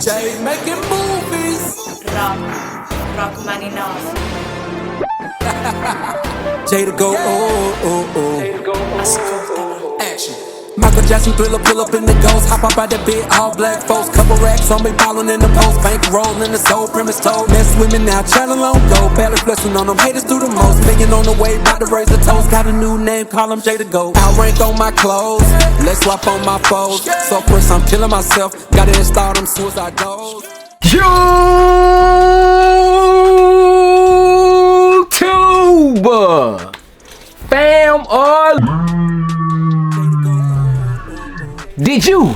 Jay making movies. Rock money now. Jay to go, action. Michael Jackson Thriller, pull up in the ghost. Hop up out that big, all black folks. Couple racks on me, ballin' in the post. Bank rollin' the soul, premise told. Mess with me now, channel on go. Barely flexin' on them, haters do the most. Million on the way, bout to raise the toast. Got a new name, call him Jay to go. Outrank on my clothes, let's swap on my foes. So first I'm killing myself, gotta install them suicide doors. YouTube fam, all did you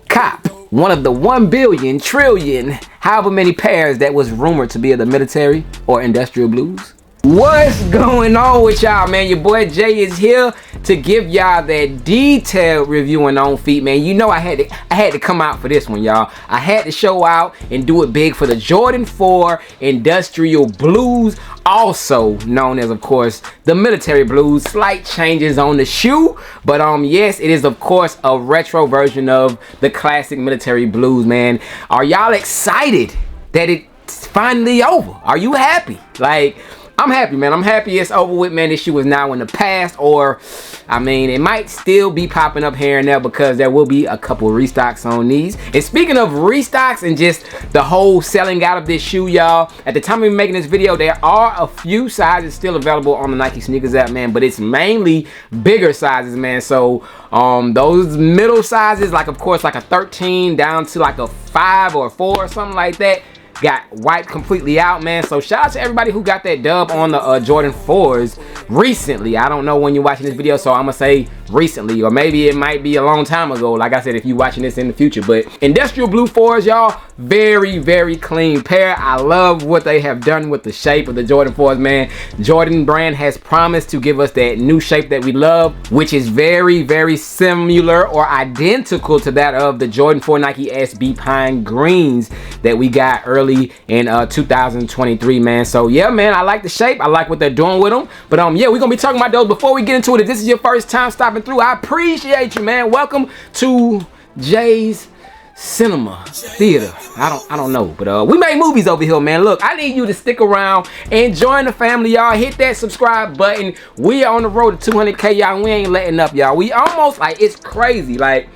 cop one of the 1 billion trillion however many pairs that was rumored to be of the military or industrial blues? What's going on with y'all, man? Your boy Jay is here to give y'all that detailed reviewing on feet, man. You know I had to come out for this one, y'all. I had to show out and do it big for the Jordan 4 industrial blues, also known as, of course, the military blues. Slight changes on the shoe, but yes, it is of course a retro version of the classic military blues, man. Are y'all excited that it's finally over? Are you happy? Like, I'm happy, man. I'm happy it's over with, man. This shoe is now in the past, or I mean, it might still be popping up here and there because there will be a couple restocks on these. And speaking of restocks and just the whole selling out of this shoe, y'all, at the time of me making this video, there are a few sizes still available on the Nike sneakers app, man, but it's mainly bigger sizes, man. So those middle sizes, like of course like a 13 down to like a 5 or a 4 or something like that, got wiped completely out, man. So shout out to everybody who got that dub on the Jordan 4s recently. I don't know when you're watching this video, so I'm gonna say recently, or maybe it might be a long time ago, like I said, if you're watching this in the future. But industrial blue 4s, y'all, very, very clean pair. I love what they have done with the shape of the Jordan 4s, man. Jordan brand has promised to give us that new shape that we love, which is very, very similar or identical to that of the Jordan 4 Nike SB Pine Greens that we got early in 2023, man. So yeah, man, I like the shape. I like what they're doing with them. But yeah, we're gonna be talking about those. Before we get into it, if this is your first time stopping through, I appreciate you, man. Welcome to Jay's Cinema Theater. I don't know, but we make movies over here, man. Look, I need you to stick around and join the family, y'all. Hit that subscribe button. We are on the road to 200K, y'all. We ain't letting up, y'all. We almost, like, it's crazy, like,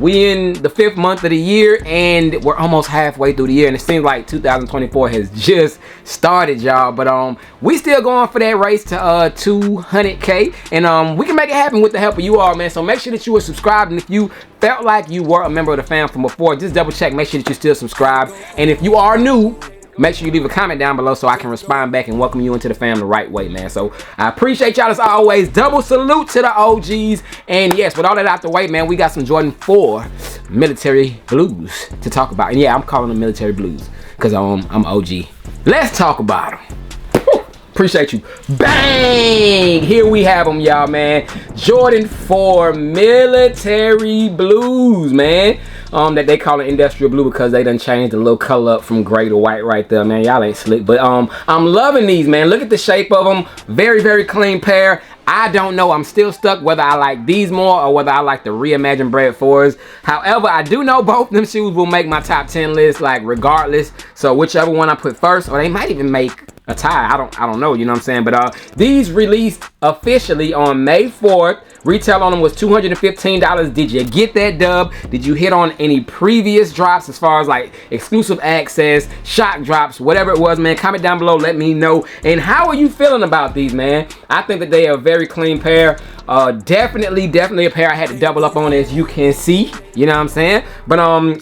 we in the 5th month of the year and we're almost halfway through the year, and it seems like 2024 has just started, y'all. But we still going for that race to 200K, and we can make it happen with the help of you all, man. So make sure that you are subscribed, and if you felt like you were a member of the fam from before, just double check, make sure that you're still subscribed. And if you are new, make sure you leave a comment down below so I can respond back and welcome you into the fam the right way, man. So I appreciate y'all as always. Double salute to the OGs. And yes, with all that out the way, man, we got some Jordan 4 military blues to talk about. And yeah, I'm calling them military blues because I'm OG. Let's talk about them. Appreciate you. Bang! Here we have them, y'all, man. Jordan 4 military blues, man. That they call it industrial blue because they done changed the little color up from gray to white right there, man. Y'all ain't slick, but I'm loving these, man. Look at the shape of them. Very, very clean pair. I don't know. I'm still stuck whether I like these more or whether I like the reimagined Bred 4s. However, I do know both them shoes will make my top 10 list, like, regardless. So whichever one I put first, or they might even make a tie. I don't know, you know what I'm saying? But these released officially on May 4th. Retail on them was $215. Did you get that dub? Did you hit on any previous drops as far as like exclusive access, shock drops, whatever it was, man? Comment down below, let me know. And how are you feeling about these, man? I think that they are a very clean pair. Definitely a pair I had to double up on, as you can see, you know what I'm saying? But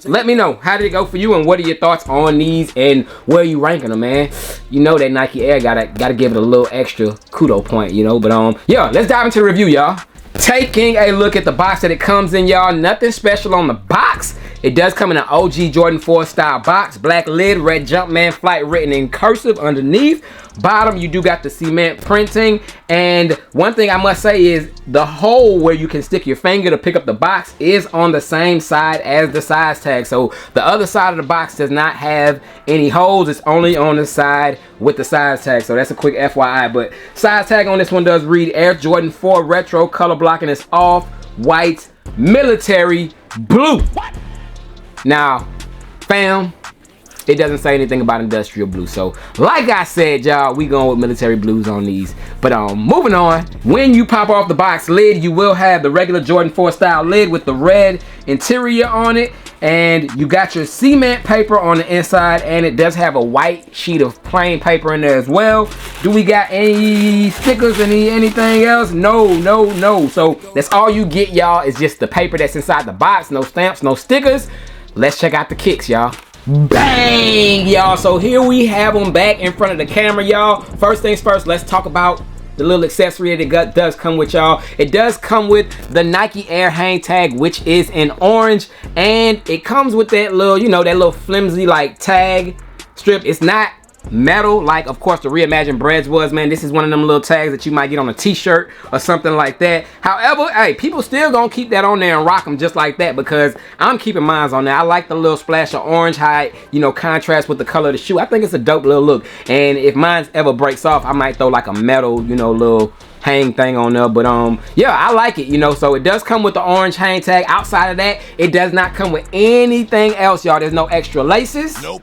let me know, how did it go for you and what are your thoughts on these and where are you ranking them, man? You know that Nike Air gotta give it a little extra kudo point, you know. But yeah, let's dive into the review, y'all. Taking a look at the box that it comes in, y'all. Nothing special on the box. It does come in an OG Jordan 4 style box. Black lid, red Jumpman flight written in cursive underneath. Bottom, you do got the cement printing. And one thing I must say is the hole where you can stick your finger to pick up the box is on the same side as the size tag. So the other side of the box does not have any holes. It's only on the side with the size tag. So that's a quick FYI. But size tag on this one does read Air Jordan 4 Retro, color blocking is off white military blue. What? Now, fam, it doesn't say anything about industrial blue. So like I said, y'all, we going with military blues on these. But moving on, when you pop off the box lid, you will have the regular Jordan 4 style lid with the red interior on it, and you got your cement paper on the inside, and it does have a white sheet of plain paper in there as well. Do we got any stickers, anything else? No. So that's all you get, y'all, is just the paper that's inside the box. No stamps, no stickers. Let's check out the kicks, y'all. Bang, y'all. So here we have them back in front of the camera, y'all. First things first, let's talk about the little accessory that it does come with, y'all. It does come with the Nike Air hang tag, which is in orange, and it comes with that little, you know, that little flimsy like tag strip. It's not metal like, of course, the Reimagined Breads was, man. This is one of them little tags that you might get on a t-shirt or something like that. However, hey, people still gonna keep that on there and rock them just like that, because I'm keeping mine on there. I like the little splash of orange, how it, you know, contrast with the color of the shoe. I think it's a dope little look, and if mine ever breaks off, I might throw like a metal, you know, little hang thing on there. But yeah, I like it, you know. So it does come with the orange hang tag. Outside of that, it does not come with anything else, y'all. There's no extra laces. Nope.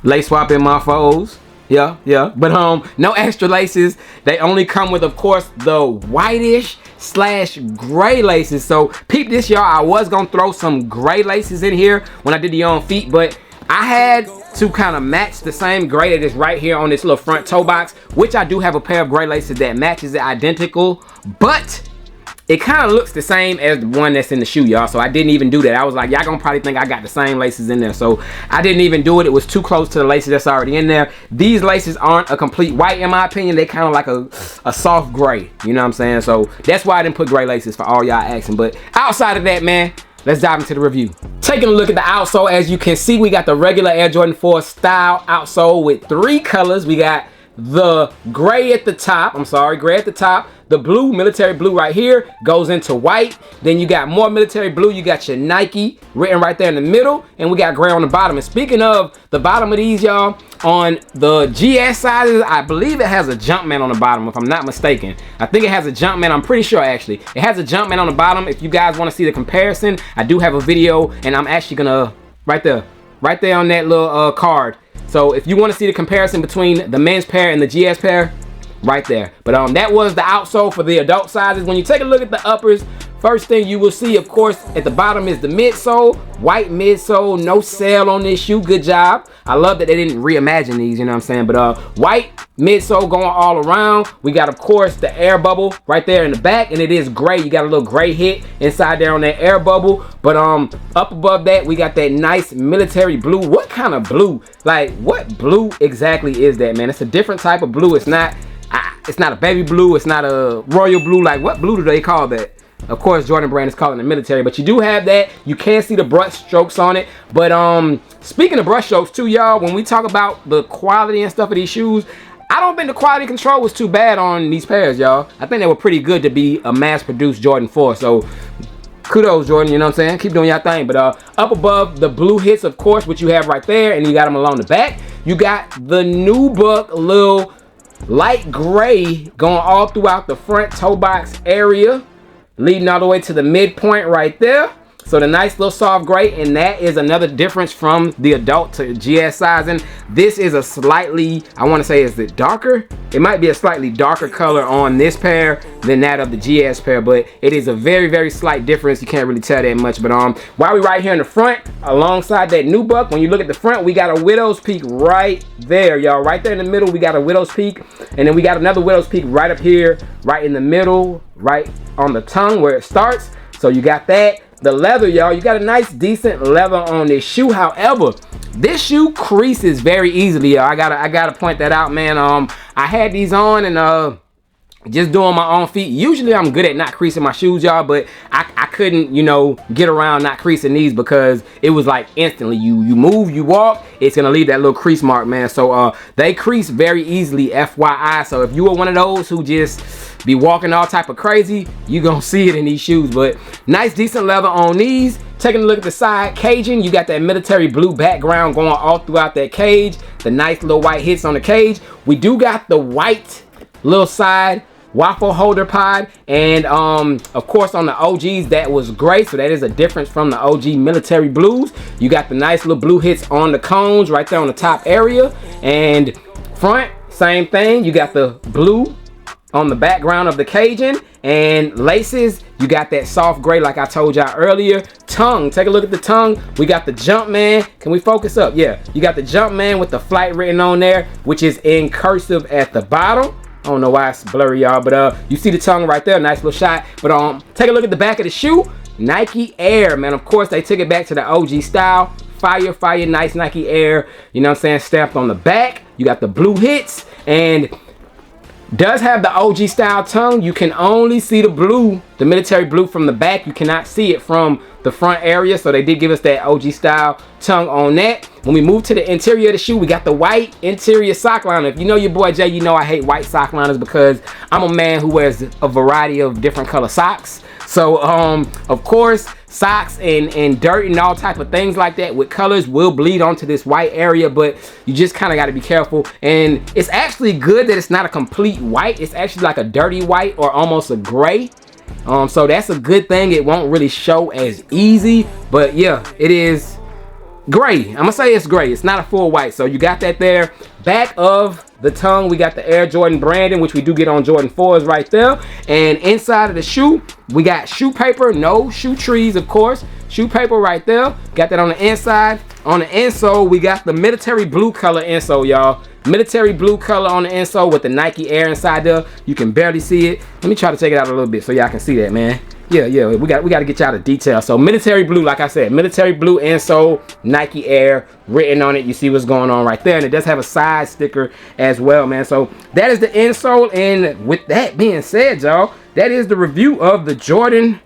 Lace swapping my foes. Yeah. But no extra laces. They only come with, of course, the whitish / gray laces. So peep this, y'all. I was gonna throw some gray laces in here when I did the on feet, but I had to kind of match the same gray that is right here on this little front toe box, which I do have a pair of gray laces that matches it identical, but it kind of looks the same as the one that's in the shoe, y'all. So I didn't even do that. I was like, y'all gonna probably think I got the same laces in there. So I didn't even do it. It was too close to the laces that's already in there. These laces aren't a complete white, in my opinion. They kind of like a soft gray. You know what I'm saying? So that's why I didn't put gray laces, for all y'all asking. But outside of that, man, let's dive into the review. Taking a look at the outsole, as you can see, we got the regular Air Jordan 4 style outsole with 3 colors. We got the gray at the top. Gray at the top. The blue, military blue right here, goes into white. Then you got more military blue. You got your Nike written right there in the middle, and we got gray on the bottom. And speaking of the bottom of these, y'all, on the GS sizes, I believe it has a Jumpman on the bottom, if I'm not mistaken. I think it has a Jumpman. I'm pretty sure, actually. It has a Jumpman on the bottom. If you guys want to see the comparison, I do have a video, and I'm actually gonna, right there on that little card. So if you want to see the comparison between the men's pair and the GS pair, right there. But that was the outsole for the adult sizes. When you take a look at the uppers, first thing you will see, of course, at the bottom is the midsole. White midsole, no sale on this shoe. Good job. I love that they didn't reimagine these, you know what I'm saying? But white midsole going all around. We got, of course, the air bubble right there in the back, and it is gray. You got a little gray hit inside there on that air bubble. But up above that, we got that nice military blue. What kind of blue? Like, what blue exactly is that, man? It's a different type of blue. It's not a baby blue. It's not a royal blue. Like, what blue do they call that? Of course, Jordan Brand is calling the military, but you do have that. You can see the brush strokes on it. But speaking of brush strokes too, y'all, when we talk about the quality and stuff of these shoes, I don't think the quality control was too bad on these pairs, y'all. I think they were pretty good to be a mass-produced Jordan 4. So kudos, Jordan, you know what I'm saying? Keep doing your thing. But up above, the blue hits, of course, which you have right there, and you got them along the back. You got the nubuck little light gray going all throughout the front toe box area, leading all the way to the midpoint right there. So the nice little soft gray, and that is another difference from the adult to GS sizing. This is a slightly, I want to say, is it darker? It might be a slightly darker color on this pair than that of the GS pair, but it is a very, very slight difference. You can't really tell that much. But while we right here in the front, alongside that nubuck, when you look at the front, we got a widow's peak right there, y'all. Right there in the middle, we got a widow's peak, and then we got another widow's peak right up here, right in the middle, right on the tongue where it starts. So you got that. The leather, y'all, you got a nice decent leather on this shoe. However, this shoe creases very easily, y'all. I gotta point that out, man. I had these on and just doing my own feet. Usually I'm good at not creasing my shoes, y'all, but I couldn't, you know, get around not creasing these, because it was like instantly you move, you walk, it's gonna leave that little crease mark, man. So they crease very easily, FYI. So if you were one of those who just be walking all type of crazy, you gonna see it in these shoes. But nice decent leather on these. Taking a look at the side caging, you got that military blue background going all throughout that cage. The nice little white hits on the cage. We do got the white little side waffle holder pod, and of course on the OGs that was gray, so that is a difference from the OG military blues. You got the nice little blue hits on the cones right there on the top area, and front same thing. You got the blue on the background of the Cajun, and laces, you got that soft gray like I told y'all earlier. Tongue, take a look at the tongue. We got the Jumpman. Can we focus up? Yeah, you got the Jumpman with the flight written on there, which is in cursive at the bottom. I don't know why it's blurry, y'all, but you see the tongue right there, nice little shot. But take a look at the back of the shoe. Nike Air, man. Of course, they took it back to the OG style. Fire, nice Nike Air, you know what I'm saying, stamped on the back. You got the blue hits, and does have the OG style tongue. You can only see the blue, the military blue, from the back. You cannot see it from the front area, so they did give us that OG style tongue on that. When we move to the interior of the shoe, we got the white interior sock liner. If you know your boy Jay, you know I hate white sock liners because I'm a man who wears a variety of different color socks. So of course, socks and dirt and all type of things like that with colors will bleed onto this white area, but you just kind of got to be careful. And it's actually good that it's not a complete white. It's actually like a dirty white or almost a gray. So that's a good thing. It won't really show as easy, but yeah, it is gray. I'm gonna say it's gray. It's not a full white. So you got that there. Back of the tongue, we got the Air Jordan branding, which we do get on Jordan 4s right there. And inside of the shoe, we got shoe paper, no shoe trees, of course. Shoe paper right there. Got that on the inside. On the insole, we got the military blue color insole, y'all. Military blue color on the insole with the Nike Air inside there. You can barely see it. Let me try to take it out a little bit so y'all can see that, man. Yeah, we got to get y'all the detail. So military blue, like I said, military blue insole, Nike Air written on it. You see what's going on right there, and it does have a side sticker as well, man. So that is the insole, and with that being said, y'all, that is the review of the Jordan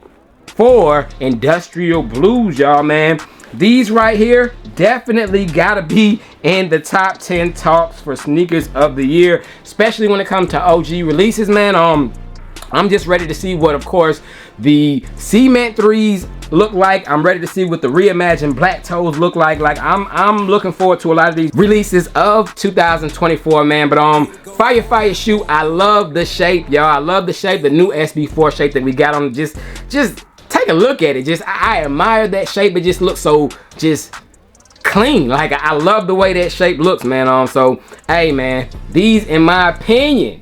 4 Industrial Blues, y'all, man. These right here definitely gotta be in the top 10 talks for sneakers of the year, especially when it comes to OG releases, man. I'm just ready to see what, of course, the Cement 3s look like. I'm ready to see what the reimagined black toes look like. Like I'm looking forward to a lot of these releases of 2024, man. But fire shoe. I love the shape, y'all. I love the shape, the new SB4 shape that we got on. Just take a look at it. I admire that shape. It just looks so just clean. Like I love the way that shape looks, man. So hey, man, these in my opinion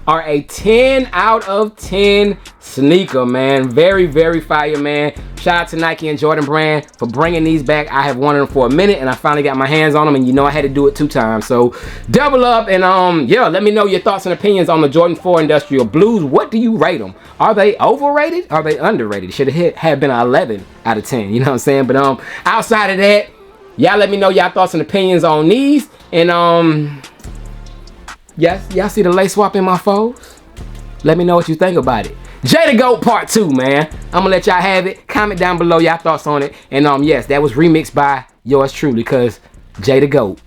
are a 10 out of 10 sneaker, man. Very fire, man. Shout out to Nike and Jordan Brand for bringing these back. I have wanted them for a minute, and I finally got my hands on them, and you know I had to do it 2 times. So double up, and yeah, let me know your thoughts and opinions on the Jordan 4 Industrial Blues. What do you rate them? Are they overrated? Are they underrated? Should have been an 11 out of 10, you know what I'm saying? But outside of that, y'all let me know y'all thoughts and opinions on these, and yes, y'all see the lace swap in my foes? Let me know what you think about it. Jay the Goat Part 2, man. I'm gonna let y'all have it. Comment down below y'all thoughts on it. And yes, that was remixed by yours truly, cause Jay the Goat.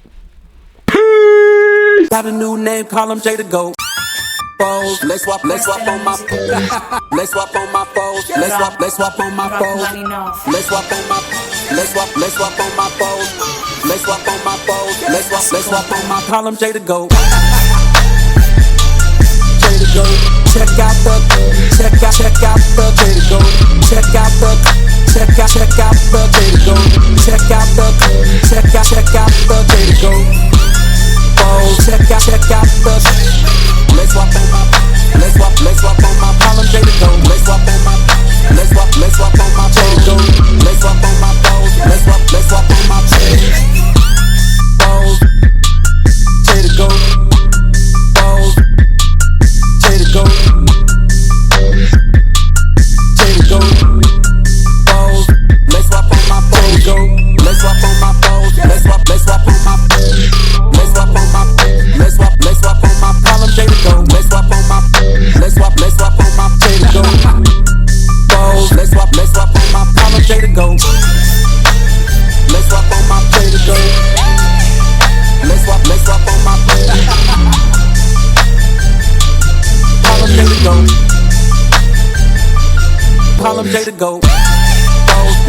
Peace! Got a new name, call him Jay the Goat. Let's swap on my let's swap on my foes. Let's swap on my foes. Let's swap on my let's swap on my foes. Let's swap on my foes. Let's swap on my call him Jay the Goat. Jay the Goat. Check out the Jay the Goat. Check out the Jay the Goat. Check out the Jay the Goat. Check out the let's swap on my let's swap on my column Jay the Goat. Let's swap on my let's swap on my Jay the Goat. Let's swap on my balls. Let's swap on my balls. Jay the Goat. Balls. Jay the Goat. Jay the Goat. Balls. Let's swap on my balls. Let's swap on my balls. Let's swap on my let's swap on my let's swap on my column Jay the Goat. Let's swap on my let's swap on my Jay the Goat. Balls. Let's swap on my column Jay the Goat. Let's swap on my Jay the Goat. Let's swap on my column Jay the Goat. Column Jay the Goat.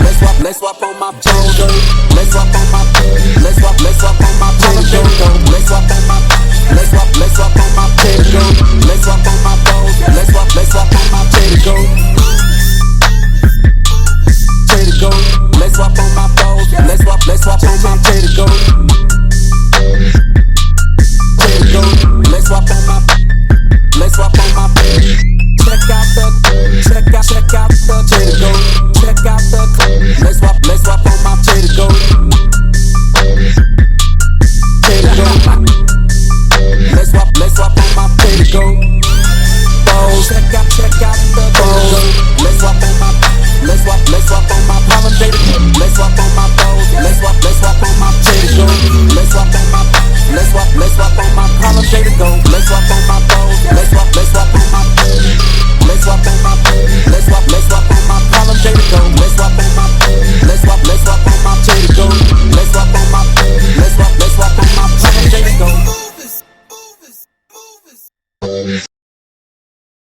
Let's swap on my Jay the Goat. Let's swap on my let's swap on my Jay the Goat. Let's swap on my let's swap on my Jay the Goat. Let's swap on my balls. let's swap on my Jada Go. Jada Go. Let's swap on my foes. Let's swap on my Jada Go. Jada Go. Let's swap on my. Let's swap on my. Check out the Jada Go. Check out the. Let's swap on my Jada Go. Jada Go. Let's swap on my Jada Go. Foes. Check out the Jada Go. Let's swap on my. Let's swap on my problem Jada Go. Let's swap on my foes. Let's swap on my Jada Go. Let's swap on my. Let's swap on my problem Jada Go. Let's swap on my foes. Let's swap on my. Let's swap on my. Let's swap on my problem Jada Go. Let's swap on my. Let's swap on my Jada Go. Let's swap on my. Let's swap on my problem Jada Go.